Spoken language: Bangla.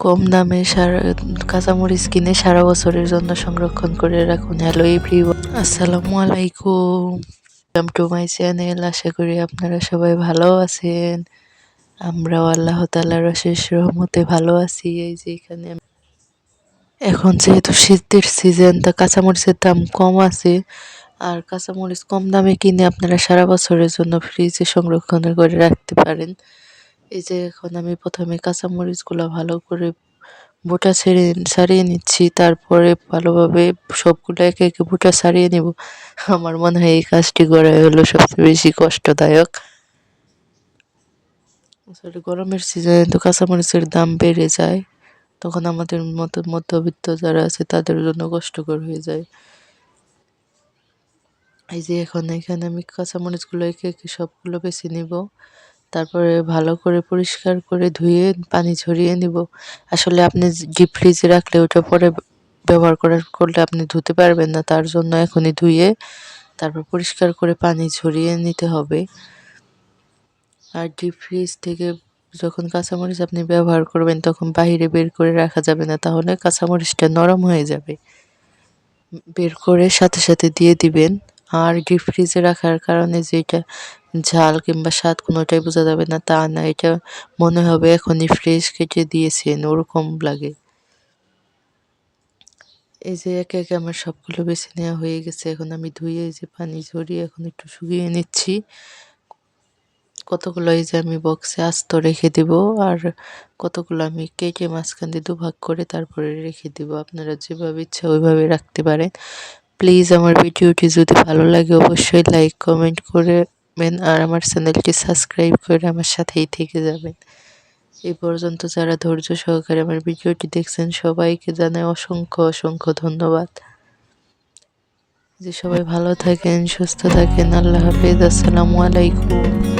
কম দামে কাঁচামরিচ কিনে সারা বছরের জন্য সংরক্ষণ করে রাখুন। হ্যালো এভরিওয়ান, আসসালামু আলাইকুম, ওয়েলকাম টু মাই চ্যানেল। আশা করি আপনারা সবাই ভালো আছেন। আমরাও আল্লাহ তাআলার অশেষ রহমতে ভালো আছি। এই যে এখানে এখন যেহেতু শীতের সিজন, তা কাঁচামরিচের দাম কম আছে। আর কাঁচামরিচ কম দামে কিনে আপনারা সারা বছরের জন্য ফ্রিজে সংরক্ষণ করে রাখতে পারেন। এই যে এখন আমি প্রথমে কাঁচামরিচগুলো ভালো করে বোটা ছাড়িয়ে নিচ্ছি। তারপরে ভালোভাবে সবগুলো একে একে বোটা ছাড়িয়ে নিব। আমার মনে হয় এই কাজটি করাই হলো সবচেয়ে বেশি কষ্টদায়ক। আসলে গরমের সিজনে তো কাঁচামরিচের দাম বেড়ে যায়, তখন আমাদের মতো মধ্যবিত্ত যারা আছে তাদের জন্য কষ্টকর হয়ে যায়। এই যে এখন এখানে আমি কাঁচামরিচগুলো একে একে সবগুলো বেছে নিব। তারপরে ভালো করে পরিষ্কার করে ধুয়ে পানি ঝরিয়ে নিব। আসলে আপনি ডিপ ফ্রিজে রাখলে ওটা পরে ব্যবহার করলে আপনি ধুতে পারবেন না, তার জন্য এখনই ধুয়ে তারপর পরিষ্কার করে পানি ঝরিয়ে নিতে হবে। আর ডিপ ফ্রিজ থেকে যখন কাঁচামরিচ আপনি ব্যবহার করবেন তখন বাহিরে বের করে রাখা যাবে না, তাহলে কাঁচামরিচটা নরম হয়ে যাবে। বের করে সাথে সাথে দিয়ে দিবেন। আর ডিপ ফ্রিজে রাখার কারণে যে এটা ঝাল কিংবা স্বাদ কোনোটাই বোঝা যাবে না তা না, এটা মনে হবে এখনই ফ্রেশ কেটে দিয়েছেন ওরকম লাগে। এই যে একে একে আমার সবগুলো বেছে নেওয়া হয়ে গেছে। এখন আমি ধুয়ে এই যে পানি ঝরিয়ে এখন একটু শুকিয়ে নিচ্ছি। কতগুলো এই যে আমি বক্সে আস্ত রেখে দিব, আর কতগুলো আমি কেটে মাঝখান দিয়ে দুভাগ করে তারপরে রেখে দিব। আপনারা যেভাবে ইচ্ছা ওইভাবে রাখতে পারেন। প্লিজ আমার ভিডিওটি যদি ভালো লাগে অবশ্যই লাইক কমেন্ট করবেন, আর আমার চ্যানেলটি সাবস্ক্রাইব করে আমার সাথেই থেকে যাবেন। এই পর্যন্ত যারা ধৈর্য সহকারে আমার ভিডিওটি দেখছেন সবাইকে জানাই অসংখ্য অসংখ্য ধন্যবাদ। যে সবাই ভালো থাকেন, সুস্থ থাকেন। আল্লাহ হাফেজ, আসসালামু আলাইকুম।